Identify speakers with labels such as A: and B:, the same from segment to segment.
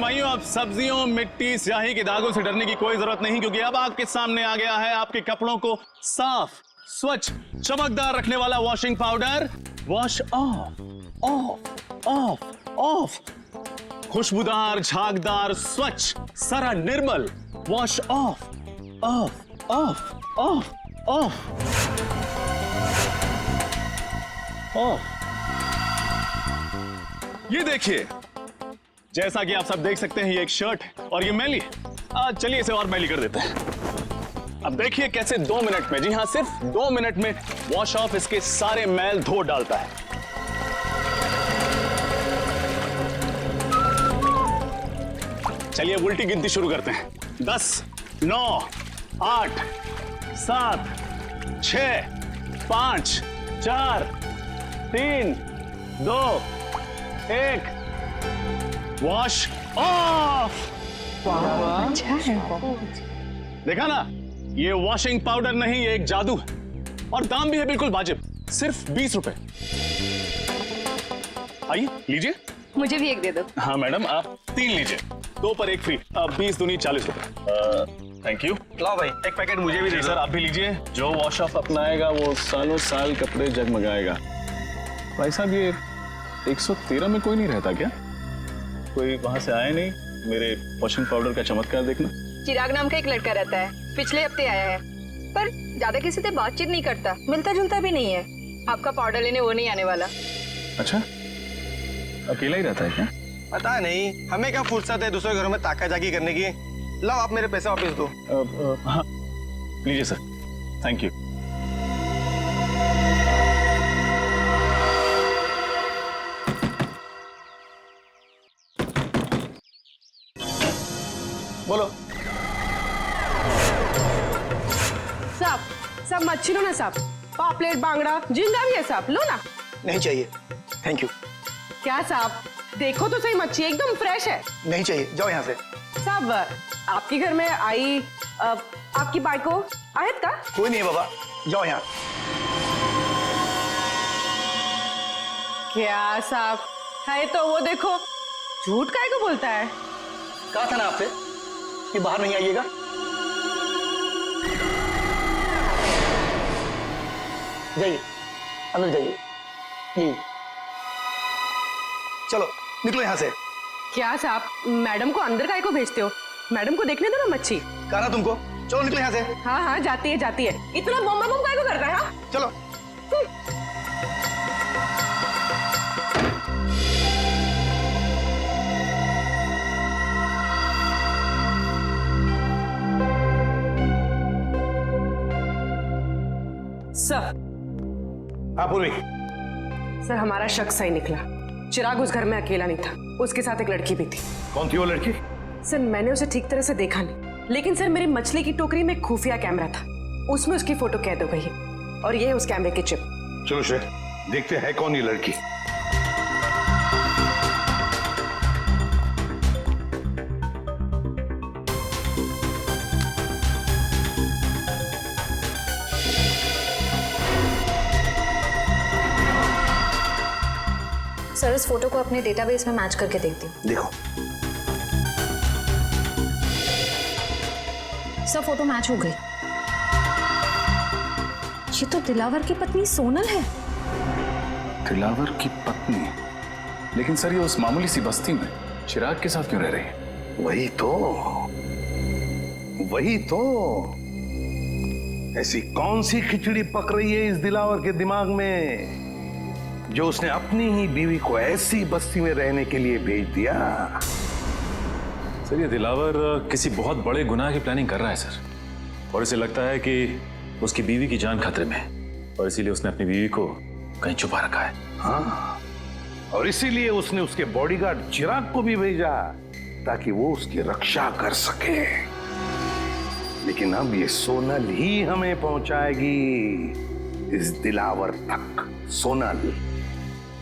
A: भाइयों, अब सब्जियों, मिट्टी, स्याही के दागों से डरने की कोई जरूरत नहीं, क्योंकि अब आपके सामने आ गया है आपके कपड़ों को साफ, स्वच्छ, चमकदार रखने वाला washing powder. Wash off, off, off, off. खुशबूदार, झागदार, स्वच्छ, सारा निर्मल। Wash off, off, off, off, off, off. ये देखिए, जैसा कि आप सब देख सकते हैं, ये एक शर्ट है और ये मैली है। चलिए इसे और मैली कर देते हैं। अब देखिए कैसे 2 मिनट में, जी हाँ सिर्फ 2 मिनट में वॉश ऑफ इसके सारे मैल धो डालता है। चलिए उल्टी गिनती शुरू करते हैं। 10, 9, 8, 7, 6, 5, 4, 3, 2, 1। Wash off.
B: अच्छा है।
A: देखा ना, ये वॉशिंग पाउडर नहीं, ये एक जादू है और दाम भी है बिल्कुल वाजिब, सिर्फ 20 रुपए। आइए लीजिए।
B: मुझे भी एक दे दो।
A: हाँ मैडम, आप 3 लीजिए, 2 पर 1 फ्री। 20 दूनी 40 रुपए। Thank you.
C: लाओ भाई, एक पैकेट मुझे भी दे
A: सर, आप भी लीजिए। जो वॉश ऑफ अपनाएगा वो सालों साल कपड़े जगमगाएगा। भाई साहब, ये 113 में कोई नहीं रहता क्या? कोई वहां से आया नहीं मेरे वॉशिंग पाउडर का चमत्कार देखना?
B: चिराग नाम का एक लड़का रहता है, पिछले हफ्ते आया है, पर ज्यादा किसी से बातचीत नहीं करता, मिलता जुलता भी नहीं है। आपका पाउडर लेने वो नहीं आने वाला।
A: अच्छा, अकेला ही रहता है क्या?
C: पता नहीं, हमें क्या फुर्सत है दूसरे घरों में ताका जाकी करने की। लाओ, आप मेरे पैसे वापस दो।
A: हाँ लीजिए सर, थैंक यू। बोलो।
D: साहब, सब मच्छी लो ना साहब, पापलेट, बांगड़ा, झींगा भी है साहब, लो ना।
C: नहीं चाहिए, थैंक यू।
D: क्या साहब, देखो तो सही, मच्छी एकदम फ्रेश है।
C: नहीं चाहिए, जाओ यहाँ से।
D: साहब, आपके घर में आई आपकी बाइको आयत का?
C: कोई नहीं है बाबा, जाओ यहाँ।
D: क्या साहब है तो वो देखो, झूठ काहे को बोलता है?
C: कहा था ना आपसे कि बाहर नहीं आइएगा। जाइए, अंदर जाइए। ये चलो, निकलो यहाँ से।
D: क्या साहब, मैडम को अंदर काहे को भेजते हो? मैडम को देखने दो ना मच्छी।
C: कहा ना तुमको, चलो निकलो यहाँ से।
D: हाँ हाँ, जाती है जाती है। इतना बम बम काहे को कर रहा है? हाँ?
C: चलो।
D: सर,
C: हाँ पूर्वी।
D: सर हमारा शक सही निकला। चिराग उस घर में अकेला नहीं था, उसके साथ एक लड़की भी थी।
C: कौन थी वो लड़की?
D: सर मैंने उसे ठीक तरह से देखा नहीं, लेकिन सर मेरी मछली की टोकरी में एक खुफिया कैमरा था, उसमें उसकी फोटो कैद हो गई है और ये है उस कैमरे की चिप।
E: चलो श्रेय, देखते हैं कौन ये लड़की।
F: सर, इस फोटो को अपने डेटाबेस में मैच करके देखती हूँ।
C: देखो।
F: सब फोटो मैच हो गई। ये तो दिलावर की पत्नी सोनल है।
A: दिलावर की पत्नी? लेकिन सर, ये उस मामूली सी बस्ती में चिराग के साथ क्यों रह रही है?
E: वही तो ऐसी कौन सी खिचड़ी पक रही है इस दिलावर के दिमाग में जो उसने अपनी ही बीवी को ऐसी बस्ती में रहने के लिए भेज दिया?
G: सर, ये दिलावर किसी बहुत बड़े गुनाह की प्लानिंग कर रहा है सर, और इसे लगता है कि उसकी बीवी की जान खतरे में है और इसीलिए उसने अपनी बीवी को कहीं छुपा रखा है।
E: हाँ, और इसीलिए उसने उसके बॉडीगार्ड चिराग को भी भेजा ताकि वो उसकी रक्षा कर सके। लेकिन अब ये सोनल ही हमें पहुंचाएगी इस दिलावर तक। सोनल।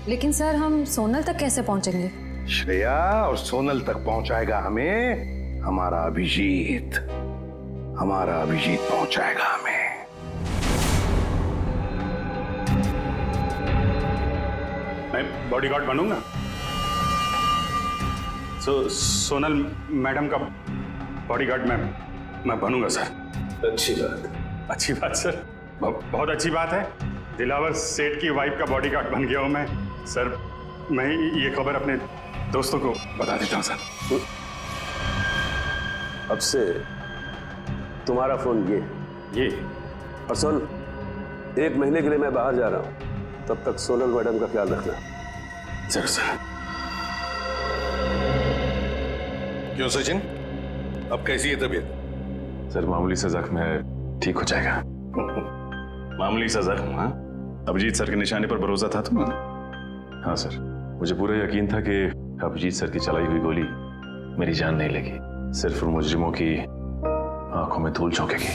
F: लेकिन सर, हम सोनल तक कैसे पहुंचेंगे?
E: श्रेया, और सोनल तक पहुंचाएगा हमें हमारा अभिजीत। हमारा अभिजीत पहुंचाएगा हमें।
A: मैं बॉडीगार्ड बनूंगा?
H: सोनल मैडम का बॉडीगार्ड मैं बनूंगा सर। अच्छी बात सर, बहुत अच्छी बात है। दिलावर सेठ की वाइफ का बॉडीगार्ड बन गया हूं मैं सर। मैं ये खबर अपने दोस्तों को बता देता हूं सर।
I: अब से तुम्हारा फोन ये और सुन, 1 महीने के लिए मैं बाहर जा रहा हूं, तब तक सोनल मैडम का ख्याल रखना।
H: जरूर सर।
E: क्यों सचिन, अब कैसी है तबीयत?
G: सर मामूली सा जख्म है, ठीक हो जाएगा।
A: मामूली सा जख्म? हाँ, अभिजीत सर के निशाने पर भरोसा था तुम्हें?
G: हाँ सर, मुझे पूरा यकीन था कि अभिजीत सर की चलाई हुई गोली मेरी जान नहीं लगी, सिर्फ उन मुजरिमों की आंखों में धूल झोंकेगी।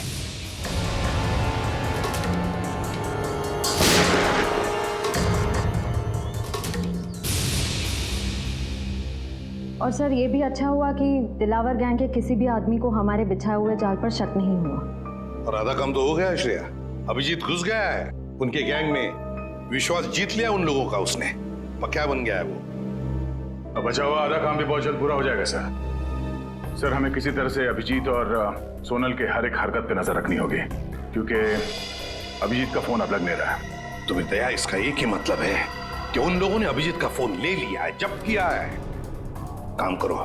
F: और सर ये भी अच्छा हुआ कि दिलावर गैंग के किसी भी आदमी को हमारे बिछाए हुए जाल पर शक नहीं हुआ।
E: और आधा काम तो हो गया श्रेया, अभिजीत घुस गया है उनके गैंग में, विश्वास जीत लिया उन लोगों का उसने, पक्का बन गया है वो।
H: अब बचा हुआ आधा काम भी बहुत जल्द पूरा हो जाएगा सर। सर हमें किसी तरह से अभिजीत और सोनल के हर एक हरकत पे नजर रखनी होगी, क्योंकि अभिजीत का फोन अब लग नहीं रहा है।
E: तुम्हें दया, इसका एक ही मतलब है कि उन लोगों ने अभिजीत का फोन ले लिया है, जब्त किया है। काम करो,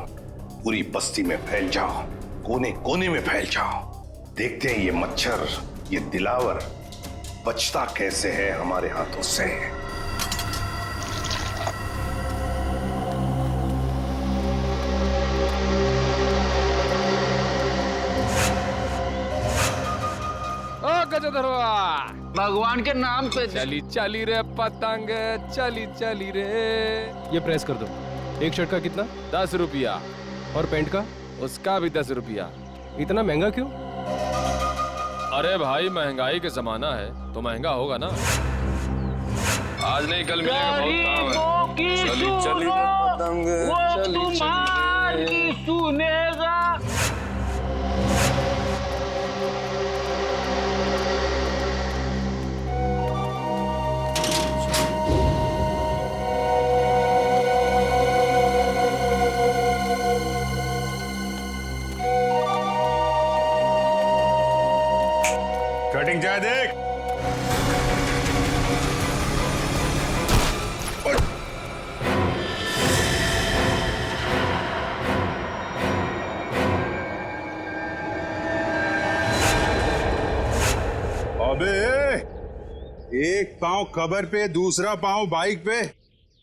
E: पूरी बस्ती में फैल जाओ, कोने कोने में फैल जाओ, देखते हैं ये मच्छर, ये दिलावर बचता कैसे है हमारे हाथों से।
J: भगवान के नाम पे
K: चली चली रे पतंग, चली चली रे। ये प्रेस कर दो। एक शर्ट का कितना? 10 रुपया। और पैंट का? उसका भी 10 रुपया। इतना महंगा क्यों? अरे भाई महंगाई के जमाना है तो महंगा होगा ना। आज नहीं कल मिलेगा, बहुत काम है। चली चली रे पतंग, चली चली रे।
J: सुनेगा।
H: कटिंग चाहे देख।
L: अबे एक पांव कबर पे, दूसरा पांव बाइक पे,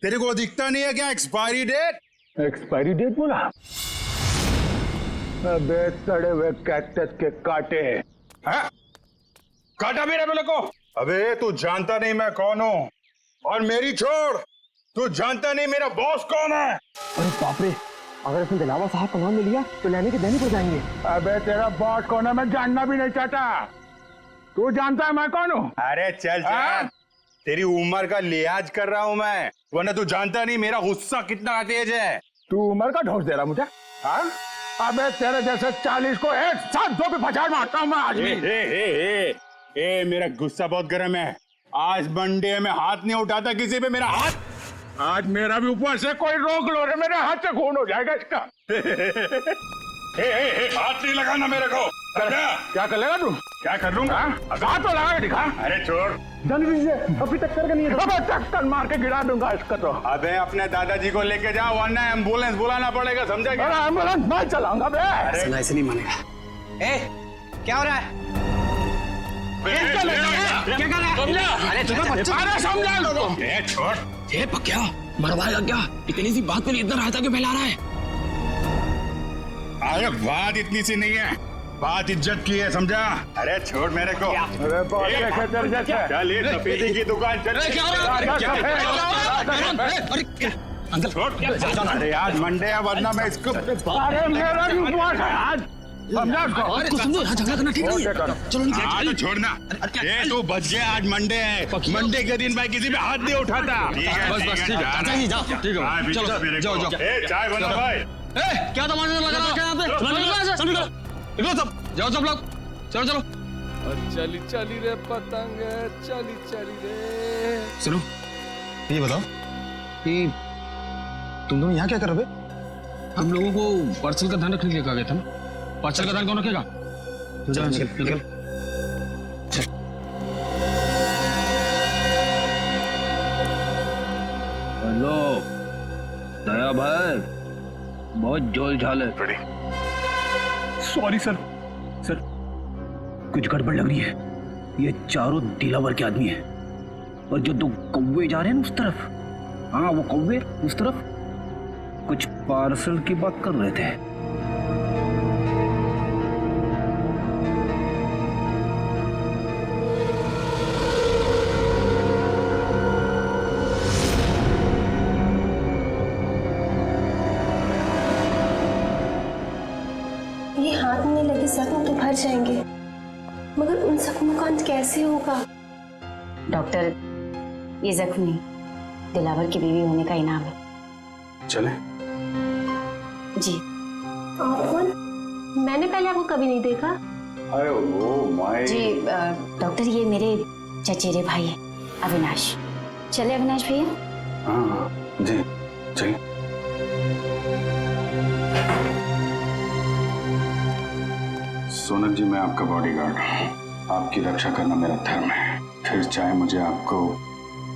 L: तेरे को दिखता नहीं है क्या एक्सपायरी डेट?
E: एक्सपायरी डेट बोला? अबे सड़े हुए कैक्टस के कांटे।
L: हाँ? काटा मेरे बेले को। अबे तू जानता नहीं मैं कौन हूँ, और मेरी छोड़, तू जानता नहीं मेरा बॉस कौन है।
C: अरे बाप रे, अगर इसने दिलावर साहब का नाम ले लिया तो लेने के देने पड़ जाएंगे।
E: अबे तेरा बॉस कौन है मैं जानना भी नहीं चाहता, तू जानता है मैं कौन हूँ?
L: अरे चल चल, तेरी उम्र का लिहाज कर रहा हूँ मैं, वरना तू जानता नहीं मेरा गुस्सा कितना तेज है।
E: तू उम्र का ढोस दे रहा मुझे? हाँ? अबे तेरे जैसे 40 को एक साथ दो पे पछाड़ मारता हूँ मैं आज भी।
L: ए, मेरा गुस्सा बहुत गर्म है। आज मंडे में हाथ नहीं उठाता किसी पे, मेरा हाथ।
E: आज मेरा भी ऊपर से कोई रोक लो रे, मेरे हाथ से खून हो जाएगा इसका।
L: हाथ नहीं लगाना मेरे को।
E: क्या कर लेगा तू?
L: क्या कर लूंगा?
E: हाथ तो लगा के दिखा।
L: अरे छोड़,
E: जल्दी से, अभी टक्कर का नहीं है। अबे टक्कर मार के गिरा दूंगा इसका तो।
L: अबे अपने दादाजी को लेके जाओ, वरना एम्बुलेंस बुलाना पड़ेगा, समझा क्या?
E: अरे एम्बुलेंस मैं चलाऊंगा बे।
C: ऐसे नहीं मानेगा। ए, क्या हो रहा है?
L: क्या कर रहा है?
C: अरे समझा लो।
L: छोड़।
C: ए पक्या, मरवाएगा क्या? इतनी सी बात पर इतना रायता क्यों फैला रहा है?
L: अरे बात इतनी सी नहीं है, बात इज्जत की है, समझा? अरे छोड़ मेरे को।
E: अरे
L: चल ये सफेदी की दुकान चल।
C: अंकल
L: छोड़। अरे आज मंडे है, वरना मैं इसको।
E: अरे मेरा भी उपवास है आज, समझा इसको?
C: तो समझो, यहाँ झगड़ा करना ठीक नहीं है। चलो
L: हाँ तो छोड़ना। ये तू बच गया, आज मंडे है, मंडे के दिन मैं किसी पे हाथ नहीं उठाता।
C: बस ठीक है, जाओ ठीक है, चलो जाओ जाओ।
L: चाय बना भाई।
C: क्या तमाशा लगा रखा है यहाँ पे? निकलो सब, जाओ सब लोग, चलो चलो।
K: चली चली रे पतंग, चली चली रे।
C: सुनो, ये बताओ कि तुम दोनों यहाँ क्या कर रहे हो?
J: हम लोगों को पार्सल का ध्यान रखने के लिए कहा गया था ना। पार्सल का ध्यान कौन रखेगा? चल चल। हेलो दया भाई, बहुत जोल झाल है।
H: Sorry sir. सर
J: कुछ गड़बड़ लग रही है। ये चारों दिलावर के आदमी हैं और जो दो कौवे जा रहे हैं ना उस तरफ, हाँ वो कौवे उस तरफ कुछ पार्सल की बात कर रहे थे।
M: ये हाथ में लगे जख्म तो भर जाएंगे, मगर उन जख्मों का अंत कैसे होगा?
F: डॉक्टर, ये जख्म नहीं, दिलावर की बीवी होने का इनाम है।
H: चले?
F: जी।
M: आप कौन? मैंने पहले आपको कभी नहीं देखा।
H: अरे वो माय।
F: जी डॉक्टर, ये मेरे चचेरे भाई हैं, अविनाश। चले अविनाश भैया?
H: हाँ जी चलिए। सोनल जी, मैं आपका बॉडीगार्ड हूँ। आपकी रक्षा करना मेरा धर्म है, फिर चाहे मुझे आपको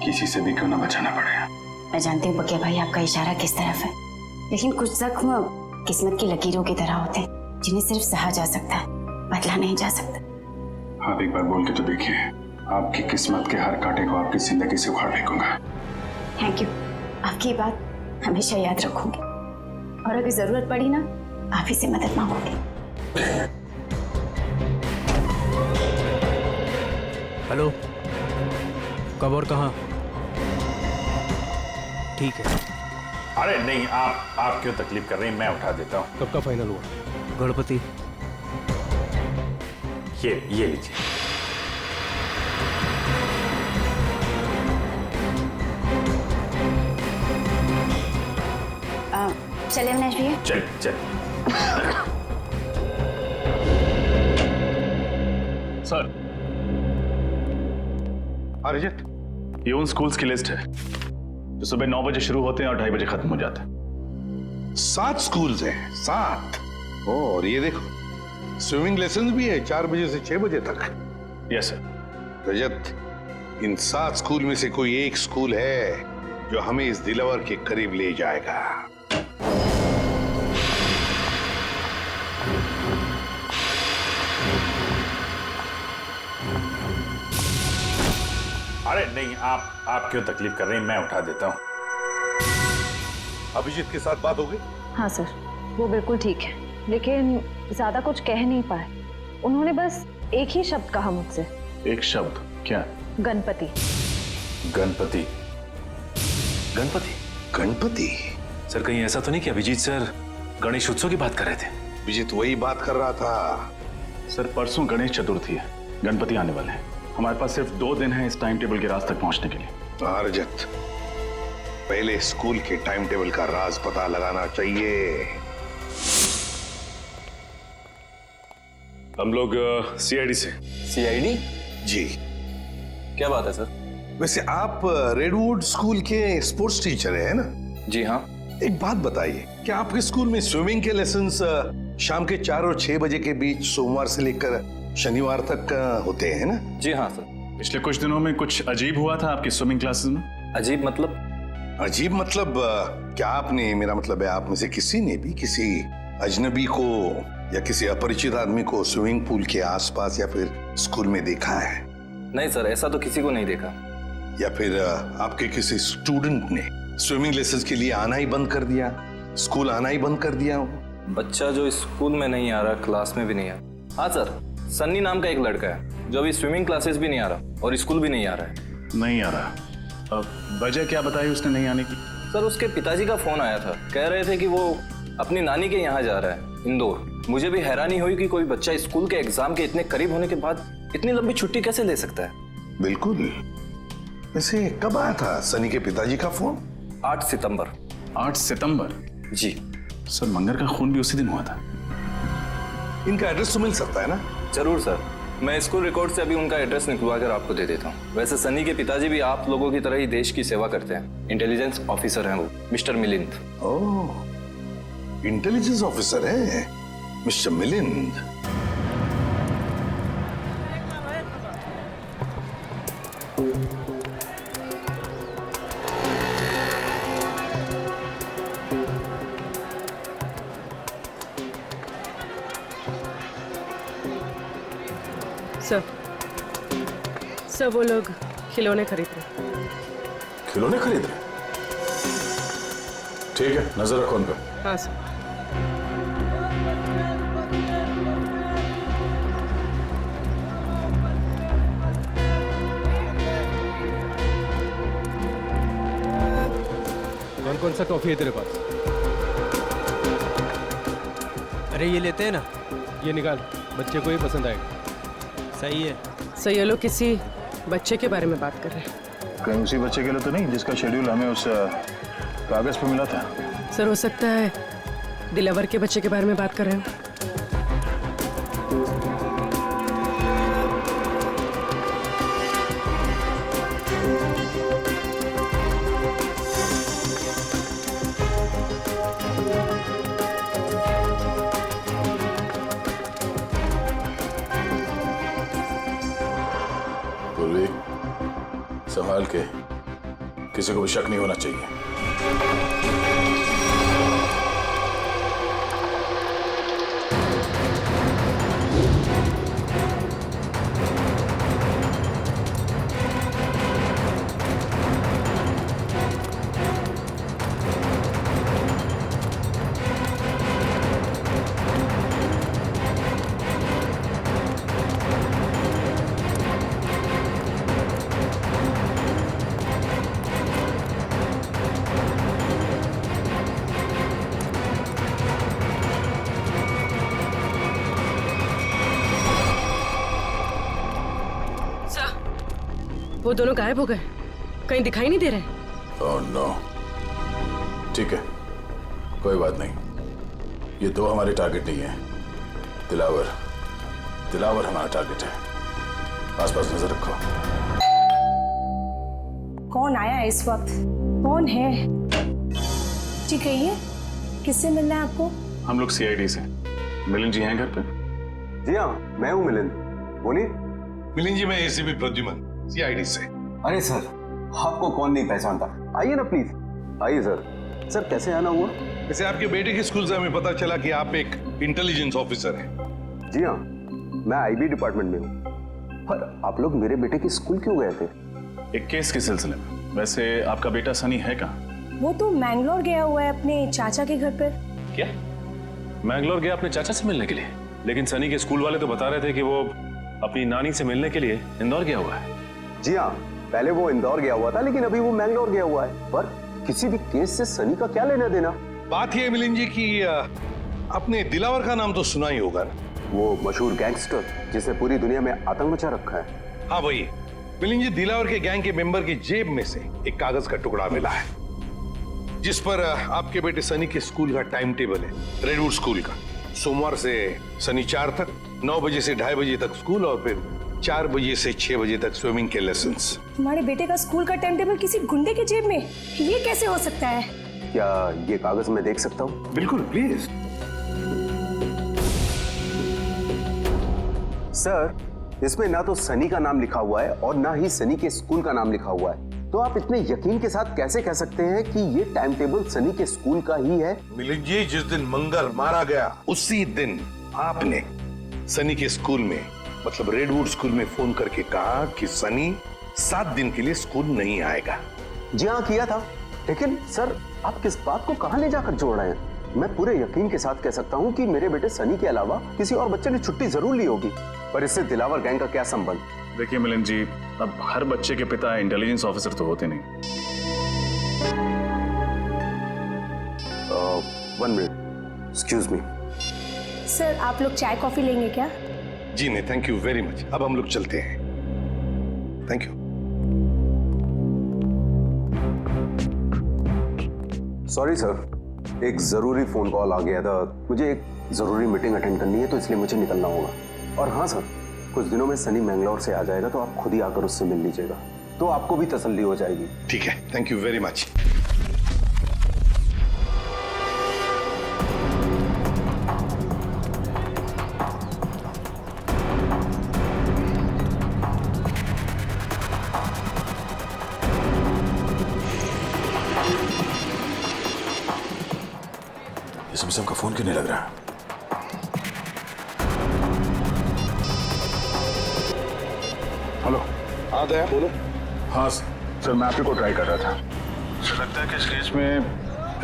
H: किसी से भी क्यों ना बचाना पड़े।
F: मैं जानती हूँ बकिया भाई आपका इशारा किस तरफ है, लेकिन कुछ जख्म किस्मत की लकीरों की तरह होते हैं जिन्हें सिर्फ सहा जा सकता है, बदला नहीं जा सकता।
H: आप एक बार बोल के तो देखिए, आपकी किस्मत के हर कांटे को आपकी जिंदगी से उखाड़ फेंकूंगा।
F: थैंक यू, आपकी बात हमेशा याद रखूंगी, और अगर जरूरत पड़ी ना, आप ही से मदद मांगूंगी।
J: हेलो, कब और कहाँ? ठीक है।
G: अरे नहीं, आप क्यों तकलीफ कर रही हैं, मैं उठा देता हूँ।
K: कब का फाइनल हुआ?
J: गणपति,
G: ये लीजिए।
F: चले अविनाश भैया?
G: चल। सर,
E: अरिजित,
A: ये उन स्कूल्स की लिस्ट है जो सुबह 9 बजे शुरू होते हैं और 2:30 बजे खत्म हो जाते हैं।
E: 7 स्कूल्स हैं, 7। और ये देखो, स्विमिंग लेसन भी है 4 बजे से 6 बजे तक।
A: Yes sir.
E: रजत, इन 7 स्कूल में से कोई एक स्कूल है जो हमें इस दिलावर के करीब ले जाएगा।
G: अरे नहीं, आप क्यों तकलीफ कर रही हैं, मैं उठा देता हूँ।
E: अभिजीत के साथ बात हो गई?
F: हाँ सर, वो बिल्कुल ठीक है, लेकिन ज्यादा कुछ कह नहीं पाए। उन्होंने बस एक ही शब्द कहा मुझसे।
A: एक शब्द? क्या?
F: गणपति।
G: गणपति?
E: गणपति?
G: सर, कहीं ऐसा तो नहीं कि अभिजीत सर गणेश उत्सव की बात कर रहे थे?
E: अभिजीत वही बात कर रहा था।
A: सर, परसों गणेश चतुर्थी है, गणपति आने वाले हैं। हमारे पास सिर्फ 2 दिन है इस टाइम टेबल के राज तक पहुंचने के लिए।
E: रजत, पहले स्कूल के टाइम टेबल का राज पता लगाना चाहिए।
G: हम लोग सीआईडी से।
C: सीआईडी?
E: जी।
G: क्या बात है सर?
E: वैसे आप रेडवुड स्कूल के स्पोर्ट्स टीचर हैं ना?
G: जी हाँ।
E: एक बात बताइए, क्या आपके स्कूल में स्विमिंग के लेसन्स शाम के 4 और 6 बजे के बीच सोमवार से लेकर शनिवार तक होते हैं ना?
G: जी हाँ सर।
A: पिछले कुछ दिनों में कुछ अजीब हुआ था आपकी स्विमिंग क्लासेस में।
G: अजीब मतलब?
E: अजीब मतलब क्या आपने, मेरा मतलब है आप में से किसी ने भी किसी अजनबी को या किसी अपरिचित आदमी को स्विमिंग पूल के आसपास या फिर स्कूल में देखा है?
G: नहीं सर, ऐसा तो किसी को नहीं देखा।
E: या फिर आपके किसी स्टूडेंट ने स्विमिंग लेसन्स के लिए आना ही बंद कर दिया, स्कूल आना ही बंद कर दिया हो?
G: बच्चा जो स्कूल में नहीं आ रहा, क्लास में भी नहीं आ रहा। हाँ सर, सन्नी नाम का एक लड़का है जो अभी स्विमिंग क्लासेस भी नहीं आ रहा और स्कूल भी नहीं आ रहा है।
A: नहीं आ रहा? अब वजह क्या बताई उसने नहीं आने की?
G: सर, उसके पिताजी का फोन आया था, कह रहे थे कि वो अपनी नानी के यहाँ जा रहा है, इंदौर। मुझे भी हैरानी हुई कि कोई बच्चा स्कूल के एग्जाम के इतने करीब होने के बाद इतनी लंबी छुट्टी कैसे ले सकता है।
E: बिल्कुल। वैसे कब आया था सनी के पिताजी का फोन?
G: 8 सितंबर।
A: 8 सितंबर?
G: जी
A: सर, मंगर का खून भी उसी दिन हुआ था।
E: इनका एड्रेस तो मिल सकता है ना?
G: जरूर सर, मैं स्कूल रिकॉर्ड से अभी उनका एड्रेस निकलवा कर आपको दे देता हूँ। वैसे सनी के पिताजी भी आप लोगों की तरह ही देश की सेवा करते हैं, इंटेलिजेंस ऑफिसर हैं वो, मिस्टर मिलिंद।
E: ओह, इंटेलिजेंस ऑफिसर है मिस्टर मिलिंद।
D: सर वो लोग खिलौने खरीद रहे।
E: खिलौने खरीद रहे? ठीक है, नजर रखो उन पर।
D: हाँ सर।
K: कौन कौन सा टॉफी है तेरे पास?
J: अरे ये लेते हैं ना।
K: ये निकाल, बच्चे को ही पसंद आएगा।
J: सही है।
D: सर ये लोग किसी बच्चे के बारे में बात कर रहे हैं।
H: कहीं उसी बच्चे के लिए तो नहीं जिसका शेड्यूल हमें उस कागज पे मिला था?
D: सर हो सकता है दिलावर के बच्चे के बारे में बात कर रहे हो।
E: संभाल के, किसी को भी शक नहीं होना चाहिए।
D: वो दोनों गायब हो गए, कहीं दिखाई नहीं दे रहे।
E: Oh no. ठीक है, कोई बात नहीं। ये दो हमारे टारगेट नहीं है। दिलावर हमारा टारगेट है। आसपास नजर रखो।
M: कौन आया है इस वक्त? कौन है? जी कहिए, किससे मिलना है आपको?
H: हम लोग सीआईडी से। मिलिंद जी हैं घर पे?
C: जी हाँ, मैं हूँ मिलिंद, बोलिए।
E: मिलिंद जी, मैं एसीपी प्रद्युमन, सीआईडी से।
C: अरे सर, आपको कौन नहीं पहचानता? आइए ना प्लीज, आइए सर। सर कैसे आना हुआ?
E: वैसे आपके बेटे के स्कूल से हमें पता चला कि आप एक इंटेलिजेंस ऑफिसर हैं।
C: जी हाँ, मैं आईबी डिपार्टमेंट में हूँ। पर आप लोग मेरे बेटे के स्कूल क्यों गए थे?
H: एक केस के सिलसिले में। वैसे आपका बेटा सनी है कहाँ?
M: वो तो मैंगलोर गया हुआ है अपने चाचा के घर पर।
H: क्या? मैंगलोर गया अपने चाचा से मिलने के लिए? लेकिन सनी के स्कूल वाले तो बता रहे थे कि वो अपनी नानी से मिलने के लिए इंदौर गया हुआ है।
C: जी हाँ, पहले वो इंदौर गया हुआ था, लेकिन अभी वो मैंगलोर गया हुआ है। पर किसी भी केस से सनी का क्या लेना देना?
E: बात यह है मिलिंद जी कि आपने दिलावर का नाम तो सुना ही होगा ना?
C: वो मशहूर गैंगस्टर जिसने पूरी दुनिया में आतंक मचा रखा है।
E: हाँ वही। मिलिंद जी, दिलावर के गैंग के मेंबर की जेब में से एक कागज का टुकड़ा मिला है, जिस पर आपके बेटे सनी के स्कूल का टाइम टेबल है। रेडवुड स्कूल का सोमवार से शनिवार तक 9 बजे से 2:30 बजे तक स्कूल, और फिर 4 बजे से 6 बजे तक स्विमिंग के लेसन्स।
M: तुम्हारे बेटे का स्कूल का टाइम टेबल किसी गुंडे के जेब में? ये कैसे हो सकता है?
C: क्या ये कागज मैं देख सकता हूँ?
E: बिल्कुल, प्लीज।
C: सर, इसमें ना तो सनी का नाम लिखा हुआ है और ना ही सनी के स्कूल का नाम लिखा हुआ है। तो आप इतने यकीन के साथ कैसे कह सकते हैं कि ये टाइम टेबल सनी के स्कूल का ही है?
E: मिलिंद जी, जिस दिन मंगल मारा गया उसी दिन आपने सनी के स्कूल में, मतलब रेडवुड स्कूल में फोन करके कहा कि सनी 7 दिन के लिए स्कूल नहीं आएगा।
C: जी हाँ, किया था। लेकिन सर, आप किस बात को कहां ले जाकर जोड़ रहे हैं? मैं पूरे यकीन के साथ कह सकता हूं कि मेरे बेटे सनी के अलावा किसी और बच्चे ने छुट्टी जरूर ली होगी। पर इससे दिलावर गैंग का क्या संबंध?
H: देखिए मिलिंद जी, अब हर बच्चे के पिता इंटेलिजेंस ऑफिसर तो होते नहीं।
C: 1 मिनट, एक्सक्यूज मी।
M: सर, आप लोग चाय कॉफी लेंगे क्या?
E: जी नहीं, थैंक यू वेरी मच। अब हम लोग चलते हैं। Thank you.
C: सॉरी सर, एक जरूरी फोन कॉल आ गया था। मुझे एक जरूरी मीटिंग अटेंड करनी है, तो इसलिए मुझे निकलना होगा। और हाँ सर, कुछ दिनों में सनी मैंगलोर से आ जाएगा, तो आप खुद ही आकर उससे मिल लीजिएगा, तो आपको भी तसल्ली हो जाएगी।
E: ठीक है, थैंक यू वेरी मच।
L: नहीं लग रहा। हेलो।
E: हाँ दया बोलो।
L: हाँ सर, मैं आपको ट्राई कर रहा था। सर लगता है कि इस केस में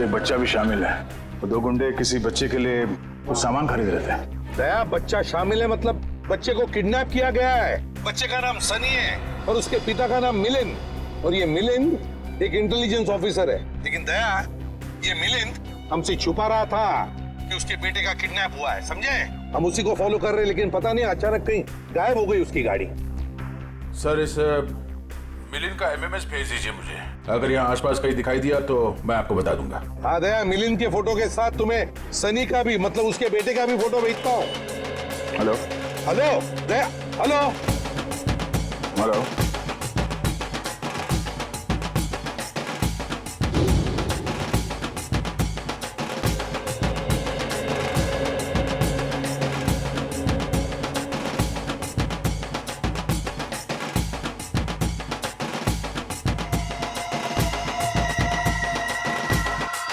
L: एक बच्चा भी शामिल है। वो 2 गुंडे किसी बच्चे के लिए कुछ सामान खरीद रहे थे।
E: दया बच्चा शामिल है मतलब बच्चे को किडनैप किया गया है। बच्चे का नाम सनी है और उसके पिता का नाम मिलिंद, और ये मिलिंद एक इंटेलिजेंस ऑफिसर है। लेकिन दया ये मिलिंद हमसे छुपा रहा था कि उसके बेटे का किडनैप हुआ है, समझे? हम उसी को फॉलो कर रहे हैं, लेकिन पता नहीं अचानक कहीं गायब हो गई उसकी गाड़ी।
L: सर इस मिलिंद का एमएमएस भेज दीजिए मुझे। अगर यहाँ आसपास कहीं दिखाई दिया तो मैं आपको बता दूंगा।
E: हाँ दया, मिलिंद के फोटो के साथ तुम्हें सनी का भी मतलब उसके बेटे का भी फोटो भेजता हूँ।
L: हेलो।
E: हेलो दया, हेलो
L: हेलो।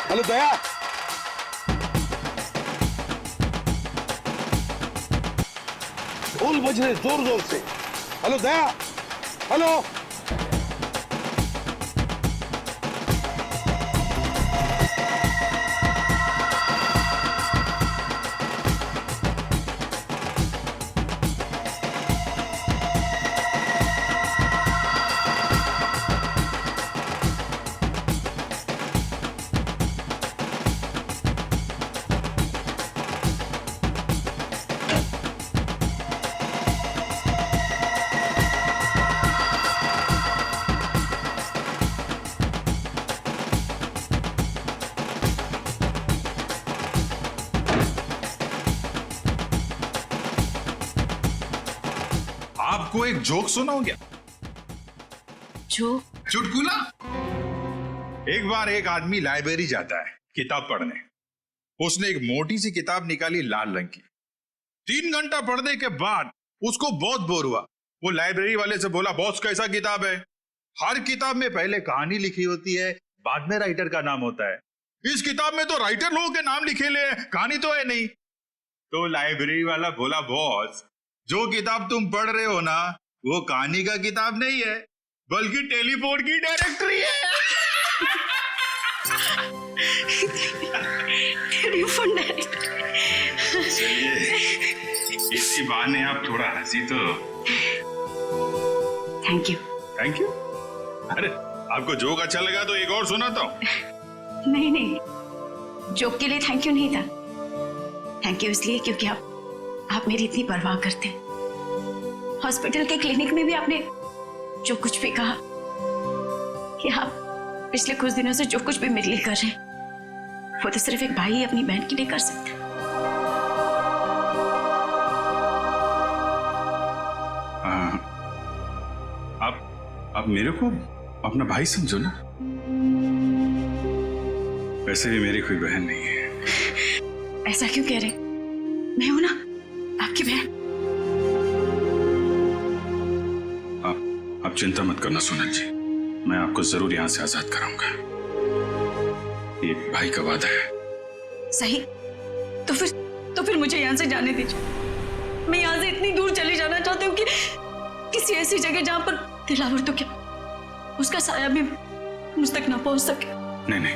E: हेलो दया, ढोल बज रहे जोर जोर से। हेलो दया, हेलो।
L: आपको एक जोक सुनाऊं क्या? चुटकुला। एक बार एक आदमी लाइब्रेरी जाता है किताब पढ़ने। उसने एक मोटी सी किताब निकाली लाल रंग की। 3 घंटा पढ़ने के बाद उसको बहुत बोर हुआ। वो लाइब्रेरी वाले से बोला, बॉस कैसा किताब है? हर किताब में पहले कहानी लिखी होती है, बाद में राइटर का नाम होता है। इस किताब में तो राइटर लोगों के नाम लिखे ले, कहानी तो है नहीं। तो लाइब्रेरी वाला बोला, बॉस जो किताब तुम पढ़ रहे हो ना, वो कहानी का किताब नहीं है, बल्कि टेलीफोन की डायरेक्टरी है।
F: Telephone directory.
L: चलिए इसी बहाने आप थोड़ा हंसी तो।
F: Thank you.
L: Thank you. अरे आपको जोक अच्छा लगा तो एक और सुनाता हूँ।
F: नहीं नहीं, जोक के लिए थैंक यू नहीं था। थैंक यू इसलिए क्योंकि आप मेरी इतनी परवाह करते हैं। हॉस्पिटल के क्लिनिक में भी आपने जो कुछ भी कहा कि आप पिछले कुछ दिनों से जो कुछ भी मेरे लिए कर रहे हैं, वो तो सिर्फ एक भाई अपनी बहन के लिए कर सकता है।
L: आप मेरे को अपना भाई समझो ना। वैसे भी मेरी कोई बहन नहीं है।
F: ऐसा क्यों कह रहे? मैं हूं ना आपकी बहन।
L: आप चिंता मत करना सोनल जी, मैं आपको जरूर यहां से आजाद कराऊंगा। ये भाई का वादा है।
F: सही। तो फिर मुझे यहाँ से जाने दीजिए। मैं यहाँ से इतनी दूर चली जाना चाहती हूँ कि किसी ऐसी जगह जहाँ पर दिलावर तो क्या, उसका साया भी मुझ तक ना पहुंच सके।
L: नहीं नहीं,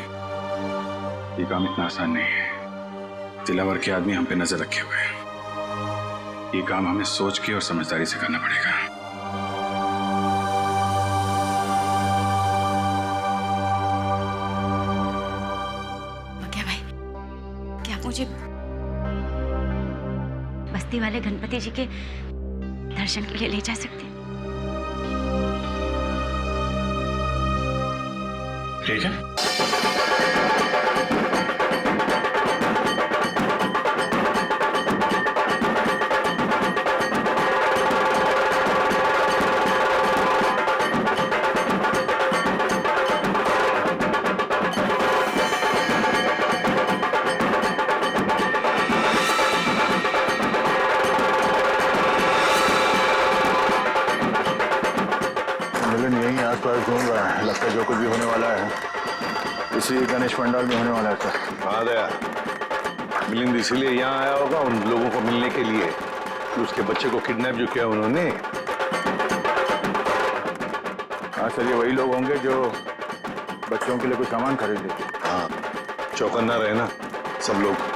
L: ये काम इतना आसान नहीं है। दिलावर के आदमी हम पे नजर रखे हुए हैं। ये काम हमें सोच के और समझदारी से करना पड़ेगा।
F: क्या भाई, क्या आप मुझे बस्ती वाले गणपति जी के दर्शन के लिए ले जा सकते हैं?
L: ठीक है। मिलन यहीं आसपास घूम रहा है, लगता है जो कुछ भी होने वाला है इसी गणेश पंडाल में होने वाला है। सर
E: हाँ दया, मिलिंद इसीलिए यहाँ आया होगा उन लोगों को मिलने के लिए कि उसके बच्चे को किडनैप जो किया उन्होंने। हाँ सर, ये वही लोग होंगे जो बच्चों के लिए कुछ सामान खरीदे। हाँ, चौकन्ना रहना सब लोग।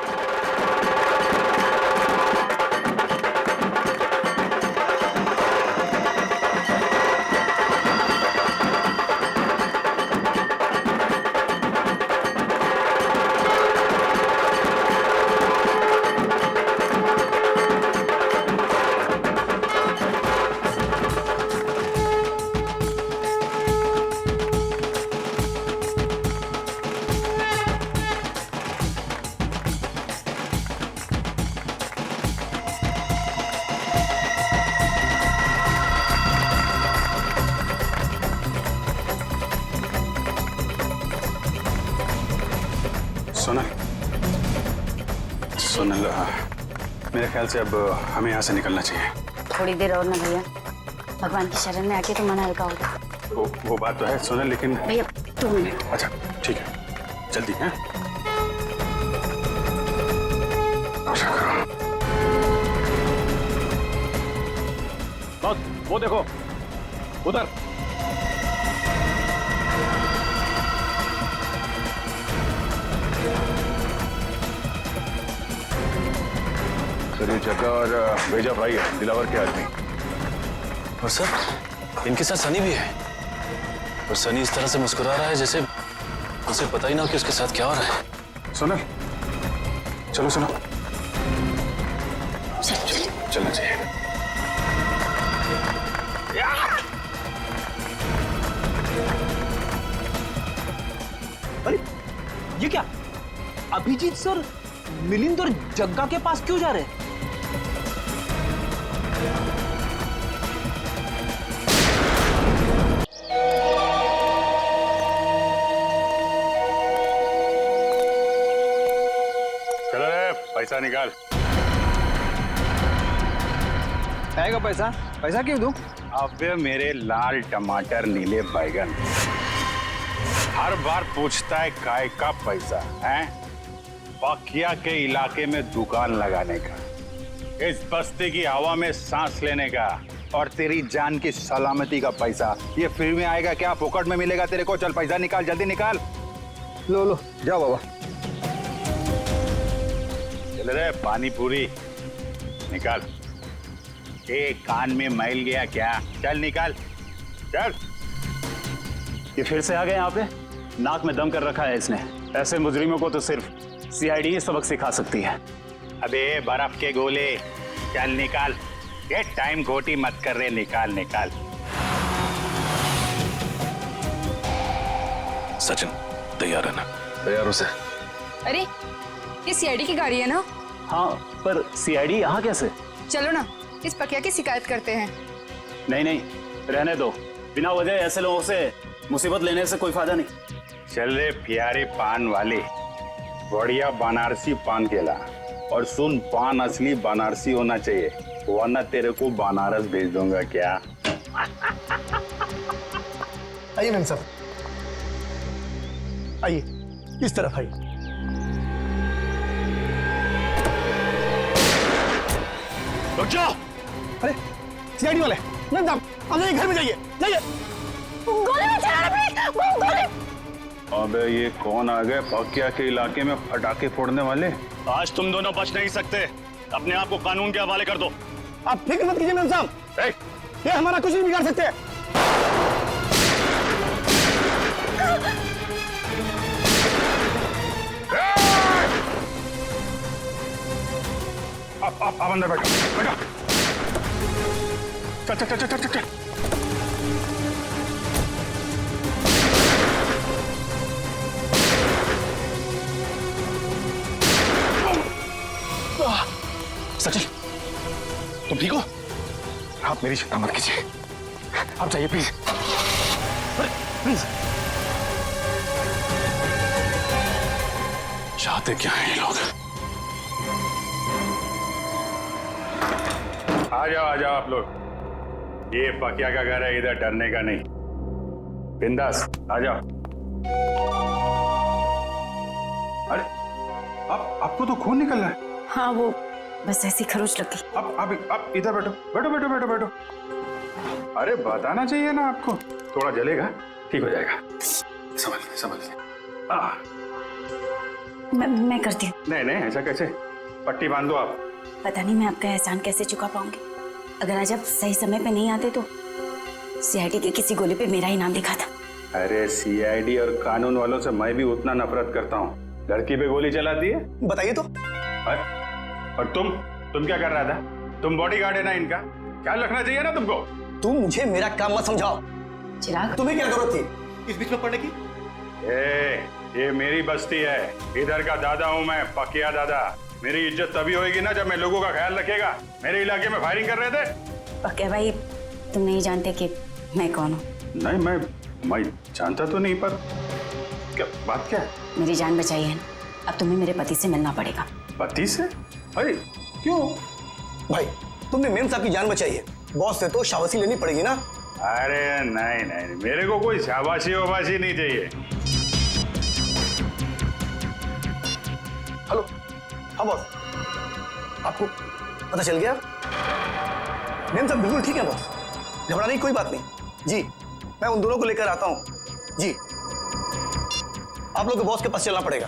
H: सोनल, मेरे ख्याल से अब हमें यहाँ से निकलना चाहिए।
F: थोड़ी देर और ना भैया, भगवान की शरण में आके तो मन हल्का होगा।
H: वो बात तो है सोनल, लेकिन
F: भैया 2 मिनट।
H: अच्छा ठीक है, जल्दी है।
A: बस वो देखो उधर।
E: सर ये जग्गा और भेजा भाई है, दिलावर के आदमी।
G: और सर इनके साथ सनी भी है, और सनी इस तरह से मुस्कुरा रहा है जैसे उसे पता ही ना हो कि उसके साथ क्या हो रहा है।
H: सोनल चलो सुनो, चलना चाहिए।
J: अरे ये क्या, अभिजीत सर मिलिंद और जग्गा के पास क्यों जा रहे हैं?
H: चलो रे, पैसा निकाल।
J: आएगा पैसा? पैसा क्यों दूं?
H: अबे मेरे लाल टमाटर नीले बैगन, हर बार पूछता है काय का पैसा है? पकिया के इलाके में दुकान लगाने का, इस बस्ती की हवा में सांस लेने का, और तेरी जान की सलामती का पैसा ये फ्री में आएगा क्या? फोकट में मिलेगा तेरे को? चल पैसा निकाल, जल्दी निकाल।
J: लो लो जाओ बाबा।
H: चल रे, पानी पूरी निकाल। कान में मैल गया क्या? चल निकाल, चल।
A: ये फिर से आ गए यहाँ पे, नाक में दम कर रखा है इसने। ऐसे मुजरिमों को तो सिर्फ सीआईडी ही सबक सिखा सकती है।
H: अबे बर्फ के गोले, चल निकाल। ये टाइम गोटी मत कर रहे, निकाल निकाल।
G: सचिन तैयार है ना? तैयार हो सर।
B: अरे ये सीआईडी की गाड़ी है ना?
A: हाँ, पर सीआईडी यहाँ कैसे?
B: चलो ना इस पकिया की शिकायत करते हैं।
A: नहीं नहीं, रहने दो। बिना वजह ऐसे लोगों से मुसीबत लेने से कोई फायदा नहीं।
H: चल रे प्यारे पान वाले, बढ़िया बनारसी पान केला, और सुन, पान असली बनारसी होना चाहिए, वरना तेरे को बनारस भेज दूंगा। क्या?
J: आइए मैम साहब, आइए इस तरफ आइए।
A: रुक जाओ।
J: अरे सीआईडी वाले, मैम साहब आप जाइए, घर में जाइए, जाइए।
F: गोली में चला रहा, गोली।
H: अबे ये कौन आ गए पकिया के इलाके में पटाखे फोड़ने वाले?
A: आज तुम दोनों बच नहीं सकते। अपने आप को कानून के हवाले कर दो।
J: आप फिक्र मत कीजिए मैम साहब, ये हमारा कुछ नहीं बिगाड़ सकते।
H: आप अंदर बैठो, बैठो। चल चल चल चल चल चल।
A: सचिन, तुम ठीक हो?
H: आप मेरी चिंता मत कीजिए, आप जाइए प्लीज, प्लीज।
A: चाहते क्या हैं ये लोग?
H: आ जाओ आप लोग। ये पकिया का घर है, इधर डरने का नहीं। बिंदास आ जाओ। अरे आपको तो खून निकल रहा है।
F: हाँ, वो बस ऐसी खरोच लग गई।
H: आप इधर बैठो बैठो बैठो बैठो बैठो। अरे बताना चाहिए ना आपको, थोड़ा जलेगा, ठीक हो जाएगा। संभल
F: मैं करती हूँ।
H: नहीं ऐसा कैसे, पट्टी बांध दो आप।
F: पता नहीं मैं आपका एहसान कैसे चुका पाऊंगी। अगर आज आप सही समय पे नहीं आते तो सीआईडी के किसी गोले पे मेरा ही नाम लिखा था।
H: अरे सीआईडी और कानून वालों से मैं भी उतना नफरत करता हूँ। लड़की पे गोली चलाती है,
N: बताइए तो।
H: और तुम क्या कर रहा था? तुम बॉडीगार्ड है ना इनका, ख्याल रखना चाहिए ना तुमको।
N: तुम मुझे मेरा काम मत समझाओ।
F: चिराग,
N: तुम्हें क्या जरूरत थी इस बीच में पड़ने की?
H: ये मेरी बस्ती है, इधर का दादा हूँ मैं, पकिया दादा। मेरी इज्जत तभी होगी ना जब मैं लोगों का ख्याल रखेगा। मेरे इलाके में फायरिंग कर रहे थे।
F: पक्के भाई, तुम नहीं जानते कि मैं कौन हूँ।
H: नहीं, मैं जानता तो नहीं, पर क्या बात क्या है?
F: मेरी जान बचाई है ना, अब तुम्हें मेरे पति से मिलना पड़ेगा।
H: पति से? अरे क्यों
N: भाई, तुमने मेम साहब की जान बचाई है, बॉस से तो शाबाशी लेनी पड़ेगी ना।
H: अरे नहीं, मेरे को कोई शाबाशी वाबाशी नहीं चाहिए।
N: हेलो, हाँ बॉस, आपको पता चल गया? मेम साहब बिल्कुल ठीक है बॉस, घबराने की कोई बात नहीं। जी, मैं उन दोनों को लेकर आता हूँ। जी, आप लोग के बॉस के पास चलना पड़ेगा।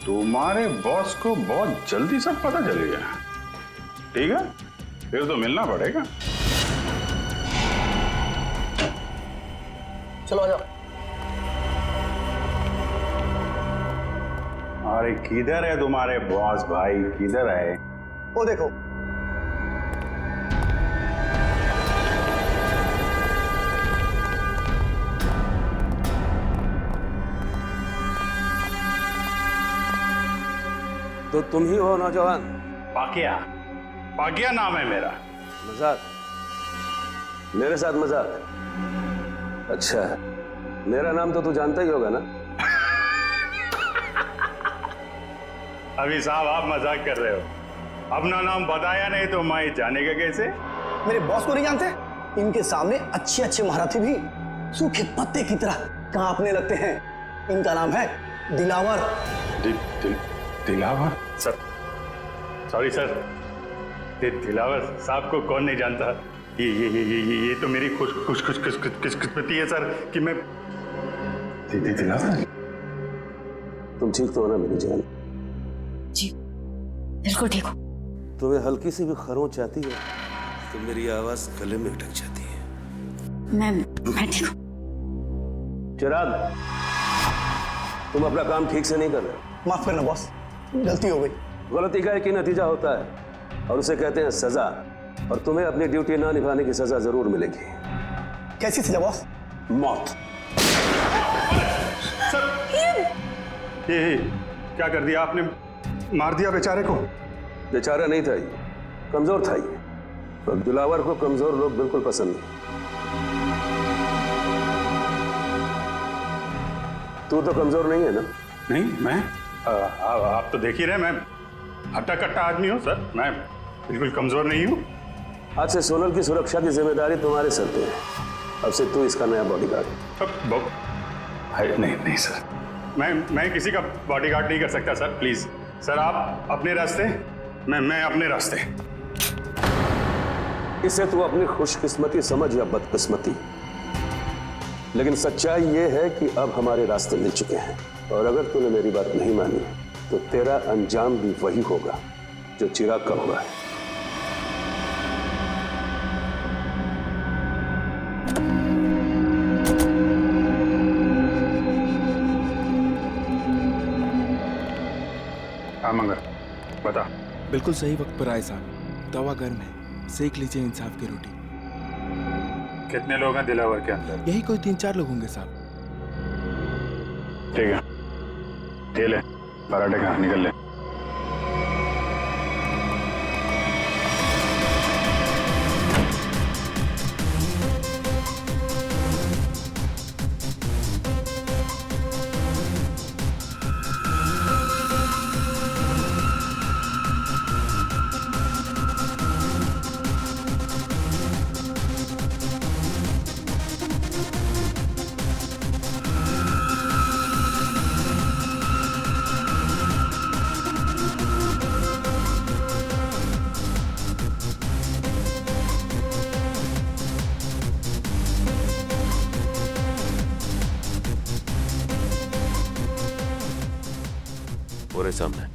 H: तुम्हारे बॉस को बहुत जल्दी सब पता चल गया। ठीक है, फिर तो मिलना पड़ेगा।
N: चलो आ जाओ।
H: अरे किधर है तुम्हारे बॉस भाई, किधर है?
N: वो देखो।
I: तो तुम ही हो नौजवान?
H: पाकिया नाम है मेरा।
I: मजाक? मेरे साथ मजाक? अच्छा, मेरा नाम तो तू जानता ही होगा ना?
H: अभी साहब आप मजाक कर रहे हो, अपना नाम बताया नहीं तो मैं जानेगा कैसे?
N: मेरे बॉस को नहीं जानते? इनके सामने अच्छे अच्छे महारथी भी सूखे पत्ते की तरह कांपने लगते हैं। इनका नाम है Dilawar.
H: Dilawar? Sir, sorry sir, Dilawar साहब को कौन नहीं जानता? ये तो मेरी खुशकिस्मती है सर कि मैं दिलावर।
I: तुम ठीक तो हो ना मेरी जान?
F: जी, बिल्कुल ठीक हो।
I: तुम्हें हल्की सी भी खरोंच आती है तो मेरी आवाज गले में अटक जाती है।
F: मैं ठीक हूँ।
I: चिराग, तुम अपना काम ठीक से नहीं कर रहे।
N: माफ करना बॉस, गलती हो गई।
I: गलती का एक ही नतीजा होता है और उसे कहते हैं सजा, और तुम्हें अपनी ड्यूटी ना निभाने की सजा जरूर मिलेगी।
N: कैसी सजा बॉस?
I: मौत।
H: सर, ये क्या कर दिया आपने? मार दिया बेचारे को?
I: बेचारा नहीं था ये, कमजोर था ये, और दिलावर को कमजोर लोग बिल्कुल पसंद नहीं। तू तो कमजोर नहीं है ना?
H: नहीं, मैं आप तो देख ही रहे, मैं हट्टा कट्टा आदमी हूँ सर, मैं बिल्कुल कमजोर नहीं हूँ।
I: आज से सोनल की सुरक्षा की जिम्मेदारी तुम्हारे सर पे है। अब से तू इसका नया बॉडीगार्ड।
H: नहीं सर, मैं किसी का बॉडीगार्ड नहीं कर सकता सर, प्लीज सर, आप अपने रास्ते, मैं अपने रास्ते।
I: इसे तू अपनी खुशकिस्मती समझ या बदकिस्मती, लेकिन सच्चाई यह है कि अब हमारे रास्ते मिल चुके हैं, और अगर तूने मेरी बात नहीं मानी तो तेरा अंजाम भी वही होगा जो चिराग का हुआ है।
H: मंगर, बता।
O: बिल्कुल सही वक्त पर आए साहब, तवा गर्म है, सेक लीजिए इंसाफ की रोटी।
H: कितने लोग हैं दिलावर के अंदर?
O: यही कोई 3-4 लोग होंगे साहब।
H: ठीक है, ये ले पराठे खा, निकल ले।
K: तुम्हारे सामने।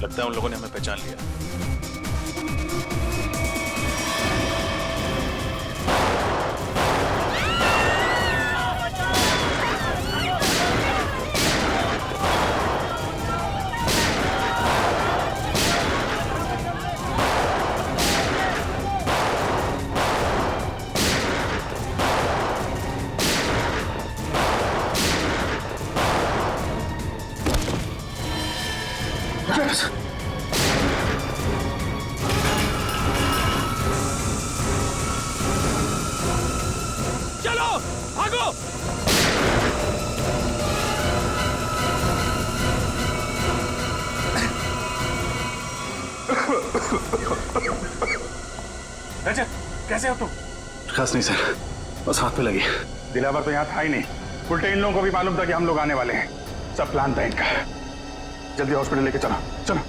A: लगता है उन लोगों ने हमें पहचान लिया।
K: चलो भागो।
H: रजत, कैसे हो तुम?
E: खास नहीं सर, बस हाथ पे लगी।
H: दिलावर तो यहाँ था ही नहीं। उल्टे इन लोगों को भी मालूम था कि हम लोग आने वाले हैं। सब प्लान था इनका। जल्दी हॉस्पिटल लेके चलो, चलो।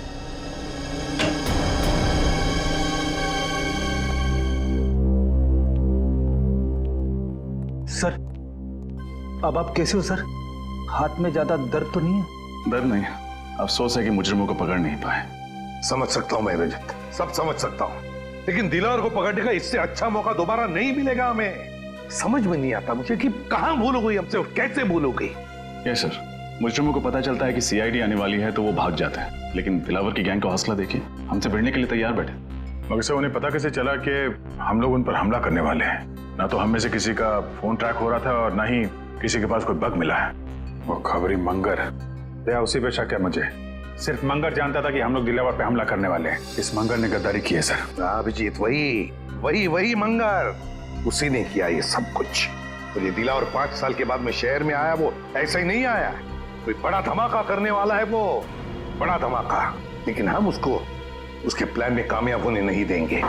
J: सर, अब आप कैसे हो सर? हाथ में ज्यादा दर्द तो नहीं है?
H: डर नहीं, अफसोस है कि मुजरिमों को पकड़ नहीं पाए।
E: समझ सकता हूं मैं रजत, सब समझ सकता हूं, लेकिन दिलावर को पकड़ने का इससे अच्छा मौका दोबारा नहीं मिलेगा हमें। समझ में नहीं आता मुझे कि कहां भूल हो गई हमसे और कैसे भूल हो गई।
H: यस सर, मुजरिमों को पता चलता है कि सीआईडी आने वाली है तो वो भाग जाते हैं, लेकिन दिलावर की गैंग का हौसला देखिए, हमसे भिड़ने के लिए तैयार बैठे। मगर से उन्हें पता कैसे चला कि हम लोग उन पर हमला करने वाले हैं? ना तो हम में से किसी का फोन ट्रैक हो रहा था और ना ही किसी के पास कोई बग मिला है। वो खबरी मंगर, दया उसी पे शक है मुझे। सिर्फ मंगर जानता था कि हम लोग दिलावर पे हमला करने वाले हैं। इस मंगर ने गद्दारी की है सर।
E: अभिजीत, वही मंगर, उसी ने किया ये सब कुछ। तो ये दिलावर 5 साल के बाद में शहर में आया, वो ऐसा ही नहीं आया, कोई बड़ा धमाका करने वाला है वो, बड़ा धमाका। लेकिन हम उसको उसके प्लान में कामयाब होने नहीं देंगे।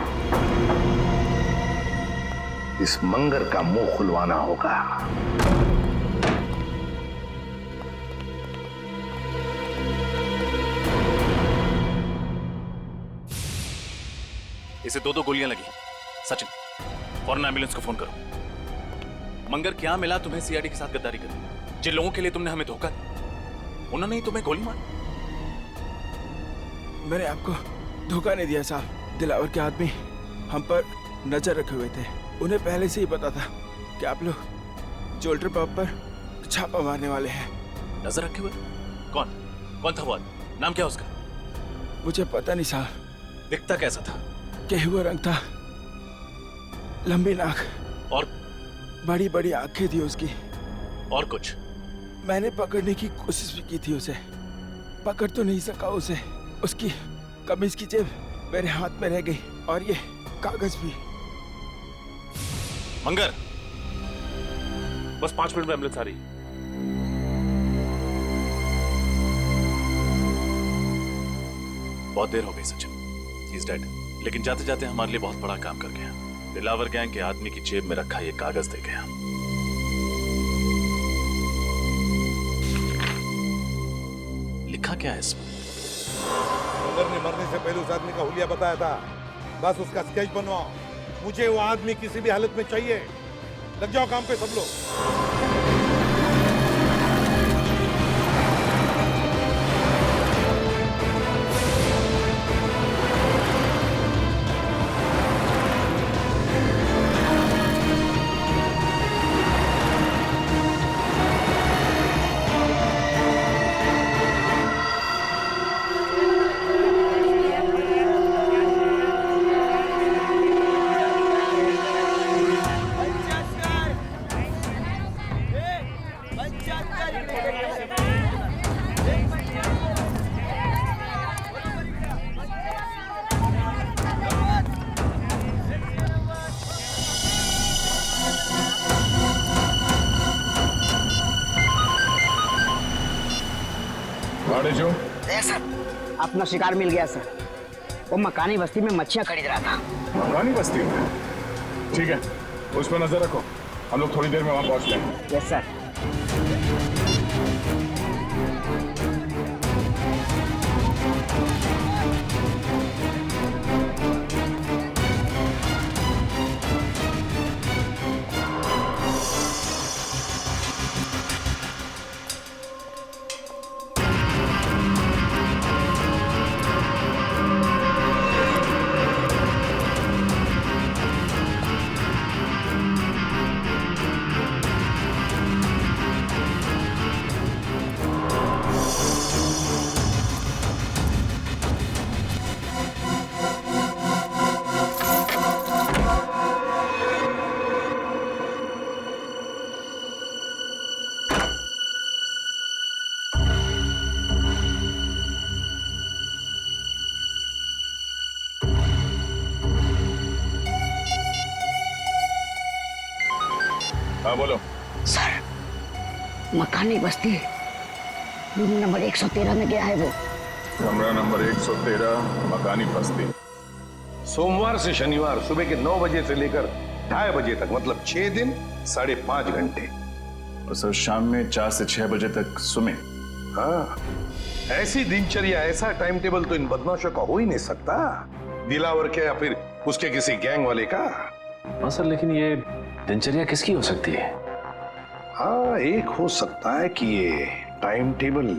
E: इस मंगर का मुंह खुलवाना होगा।
A: इसे 2 गोलियां लगी। सचिन, फौरन एम्बुलेंस को फोन करो। मंगर, क्या मिला तुम्हें सीआईडी के साथ गद्दारी करने? जिन लोगों के लिए तुमने हमें धोखा दिया, उन्होंने ही तुम्हें गोली मारी।
O: मैंने आपको धोखा नहीं दिया साहब। दिलावर के आदमी हम पर नजर रखे हुए थे। उन्हें पहले से ही पता था कि आप लोग जोल्टर पब पर छापा मारने वाले हैं।
A: नजर रखे हुए? कौन था वो आदमी? नाम क्या उसका?
O: मुझे पता नहीं साहब।
A: दिखता कैसा था?
O: गेहुआ रंग था, लंबी नाक
A: और
O: बड़ी बड़ी आंखें थी उसकी।
A: और कुछ?
O: मैंने पकड़ने की कोशिश भी की थी उसे, पकड़ तो नहीं सका उसे। उसकी कमीज की जेब मेरे हाथ में रह गई और ये कागज भी।
A: मंगर, बस 5 मिनट में एम्बुलेंस आ रही। बहुत देर हो गई सचिन, ही इज डेड। लेकिन जाते जाते हमारे लिए बहुत बड़ा काम कर गया। दिलावर गैंग के आदमी की जेब में रखा ये कागज दे गया। लिखा क्या है इसमें?
P: मंगर ने मरने से पहले उस आदमी का हुलिया बताया था। बस उसका स्केच बनवाओ। मुझे वो आदमी किसी भी हालत में चाहिए। लग जाओ काम पे सब लोग।
Q: सर, अपना शिकार मिल गया सर। वो मकानी बस्ती में मच्छियां खरीद रहा था।
H: मकानी बस्ती में? ठीक है, उस पर नजर रखो। हम लोग थोड़ी देर में वहां पहुंच लेंगे।
Q: Yes sir.
E: हाँ बोलो।
Q: सर, मकानी बस्ती रूम नंबर 113 में गया है वो।
E: कमरा नंबर 113, मकानी बस्ती। सोमवार से शनिवार सुबह के 9 बजे से लेकर 2:30 बजे तक, मतलब 6 दिन 5.5 घंटे।
A: और सर शाम में 4 से 6 बजे तक स्विमिंग।
E: हाँ, ऐसी दिनचर्या, ऐसा टाइम टेबल तो इन बदमाशों का हो ही नहीं सकता। दिलावर के या फिर उसके किसी गैंग वाले का।
G: हाँ सर, लेकिन ये दिनचर्या किसकी हो सकती है?
E: हाँ, एक हो सकता है कि ये टाइम टेबल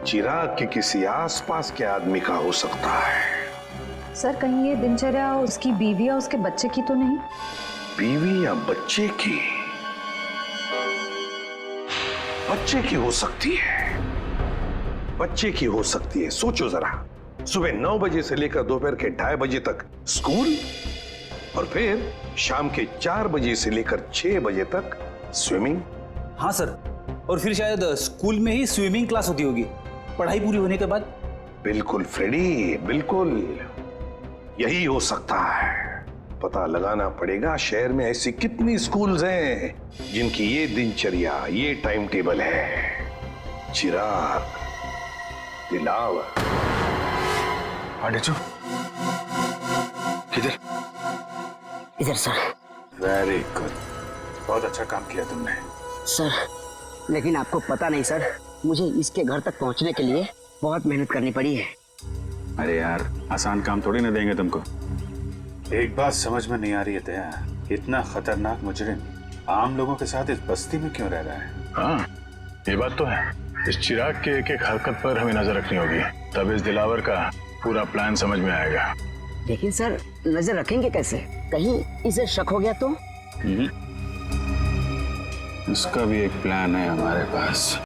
E: चिराग के किसी आसपास के आदमी का हो सकता है।
B: सर कहीं ये दिनचर्या उसकी बीवी या उसके बच्चे की तो नहीं?
E: बीवी या बच्चे की? बच्चे की हो सकती है, बच्चे की हो सकती है। सोचो जरा, सुबह 9 बजे से लेकर दोपहर के 2:30 बजे तक स्कूल, और फिर शाम के 4 बजे से लेकर 6 बजे तक स्विमिंग।
J: हाँ सर, और फिर शायद स्कूल में ही स्विमिंग क्लास होती होगी पढ़ाई पूरी होने के बाद।
E: बिल्कुल फ्रेडी, बिल्कुल यही हो सकता है। पता लगाना पड़ेगा शहर में ऐसी कितनी स्कूल्स हैं जिनकी ये दिनचर्या, ये टाइम टेबल है। चिराग, दिलावर।
A: आडेचो, किधर?
Q: इधर सर।
A: वेरी गुड, बहुत अच्छा काम किया तुमने।
Q: सर, लेकिन आपको पता नहीं सर, मुझे इसके घर तक पहुंचने के लिए बहुत मेहनत करनी पड़ी है।
A: अरे यार, आसान काम थोड़ी ना देंगे तुमको। एक बात समझ में नहीं आ रही है दया, इतना खतरनाक मुजरिम आम लोगों के साथ इस बस्ती में क्यों रह रहा है?
R: हाँ, ये बात तो है। इस चिराग के एक हरकत पर हमें नजर रखनी होगी, तब इस दिलावर का पूरा प्लान समझ में आएगा।
Q: लेकिन सर, नजर रखेंगे कैसे? कहीं इसे शक हो गया तो?
A: इसका भी एक प्लान है हमारे पास।